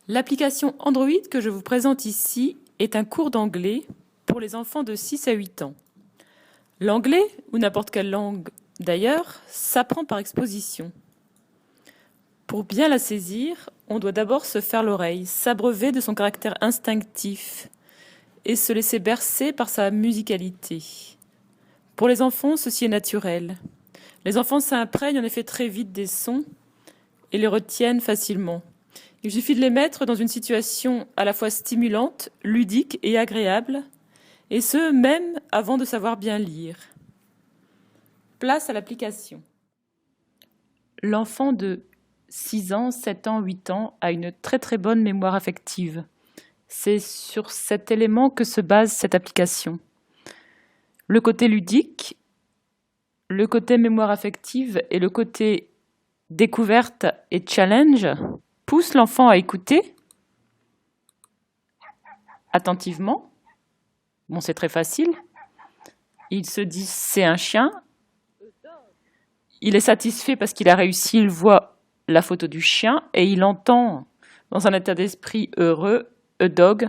L'application Android que je vous présente ici est un cours d'anglais pour les enfants de 6 à 8 ans. L'anglais, ou n'importe quelle langue d'ailleurs, s'apprend par exposition. Pour bien la saisir, on doit d'abord se faire l'oreille, s'abreuver de son caractère instinctif et se laisser bercer par sa musicalité. Pour les enfants, ceci est naturel. Les enfants s'imprègnent en effet très vite des sons et les retiennent facilement. Il suffit de les mettre dans une situation à la fois stimulante, ludique et agréable, et ce, même avant de savoir bien lire. Place à l'application. L'enfant de 6 ans, 7 ans, 8 ans a une très bonne mémoire affective. C'est sur cet élément que se base cette application. Le côté ludique, le côté mémoire affective et le côté découverte et challenge poussent l'enfant à écouter attentivement. Bon, c'est très facile. Il se dit c'est un chien. Il est satisfait parce qu'il a réussi, il voit la photo du chien et il entend dans un état d'esprit heureux a dog.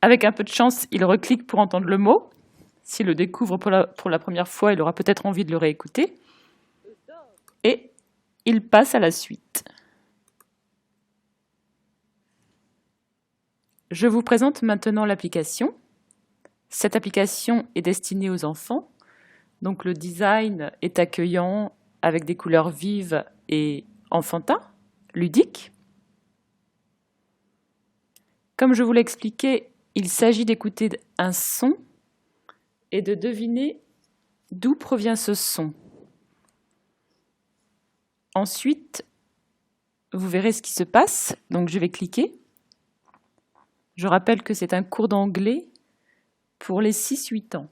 Avec un peu de chance, il reclique pour entendre le mot. S'il le découvre pour la première fois, il aura peut-être envie de le réécouter. Et il passe à la suite. Je vous présente maintenant l'application. Cette application est destinée aux enfants. Donc le design est accueillant avec des couleurs vives et enfantins, ludiques. Comme je vous l'ai expliqué, il s'agit d'écouter un son et de deviner d'où provient ce son. Ensuite, vous verrez ce qui se passe. Donc je vais cliquer. Je rappelle que c'est un cours d'anglais pour les 6-8 ans.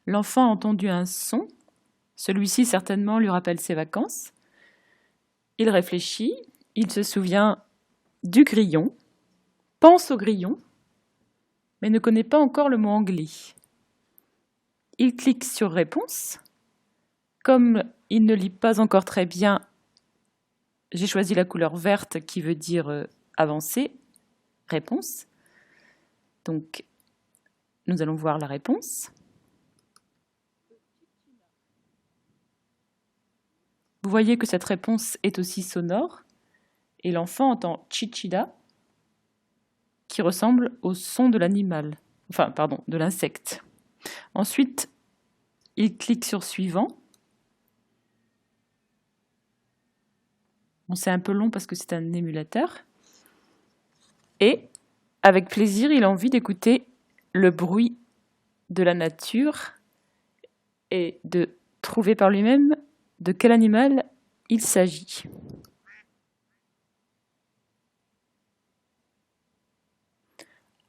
L'enfant a entendu un son. Celui-ci certainement lui rappelle ses vacances. Il réfléchit, il se souvient du grillon, pense au grillon, mais ne connaît pas encore le mot anglais. Il clique sur réponse. Comme il ne lit pas encore très bien, j'ai choisi la couleur verte qui veut dire avancer, réponse. Donc, nous allons voir la réponse. Vous voyez que cette réponse est aussi sonore et l'enfant entend chichida qui ressemble au son de l'animal, de l'insecte. Ensuite, il clique sur suivant. Bon, c'est un peu long parce que c'est un émulateur. Et avec plaisir, il a envie d'écouter le bruit de la nature et de trouver par lui-même de quel animal il s'agit.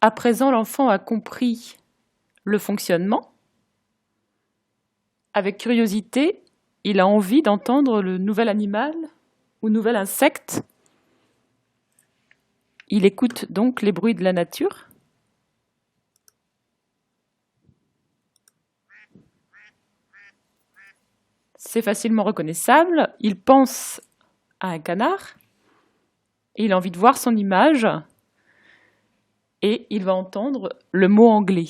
À présent, l'enfant a compris le fonctionnement. Avec curiosité, il a envie d'entendre le nouvel animal ou nouvel insecte. Il écoute donc les bruits de la nature. C'est facilement reconnaissable. Il pense à un canard. Il a envie de voir son image. Et il va entendre le mot anglais.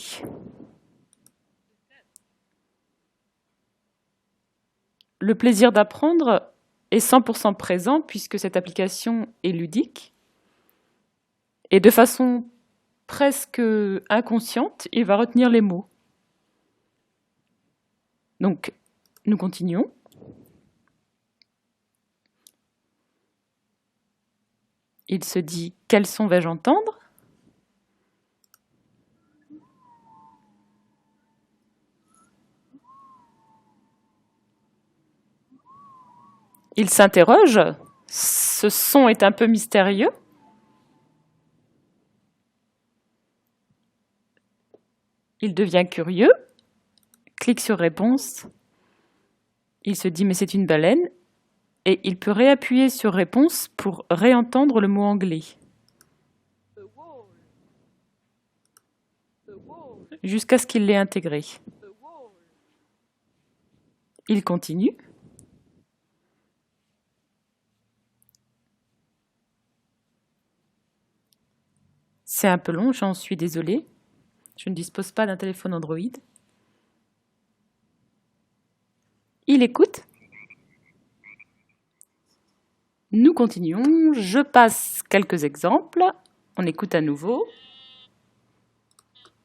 Le plaisir d'apprendre est 100% présent puisque cette application est ludique. Et de façon presque inconsciente, il va retenir les mots. Donc, nous continuons. Il se dit « Quel son vais-je entendre ?» Il s'interroge. Ce son est un peu mystérieux. Il devient curieux. Clique sur réponse. Il se dit « Mais c'est une baleine ?» et il peut réappuyer sur réponse pour réentendre le mot anglais. Jusqu'à ce qu'il l'ait intégré. Il continue. C'est un peu long, j'en suis désolée. Je ne dispose pas d'un téléphone Android. Il écoute. Nous continuons. Je passe quelques exemples. On écoute à nouveau.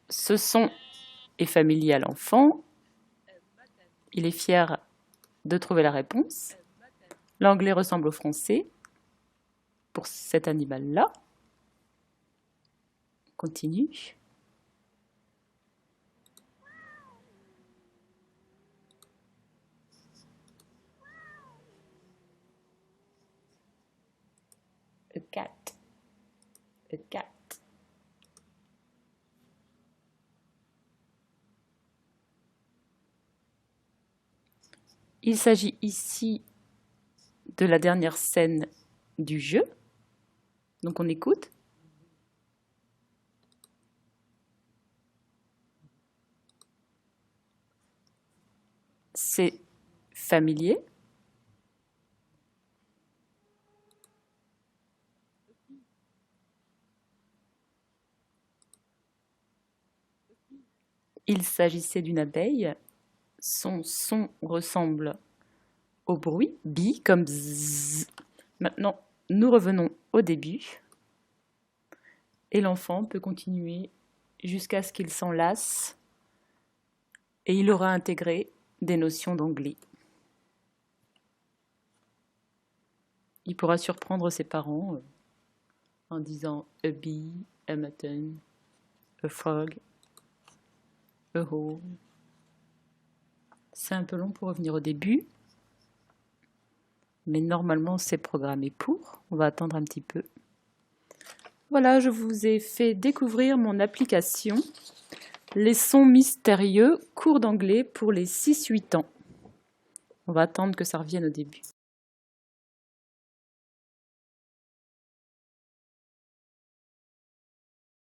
Ce son est familier à l'enfant. Il est fier de trouver la réponse. L'anglais ressemble au français pour cet animal-là. Continue. A cat. A cat. Il s'agit ici de la dernière scène du jeu. Donc on écoute. C'est familier. Il s'agissait d'une abeille. Son son ressemble au bruit, bi comme zzz. Maintenant, nous revenons au début. Et l'enfant peut continuer jusqu'à ce qu'il s'en lasse et il aura intégré des notions d'anglais. Il pourra surprendre ses parents en disant a bee, a mutton, a frog, a hole. C'est un peu long pour revenir au début, mais normalement c'est programmé pour. On va attendre un petit peu. Voilà, je vous ai fait découvrir mon application Les sons mystérieux, cours d'anglais pour les 6-8 ans. On va attendre que ça revienne au début.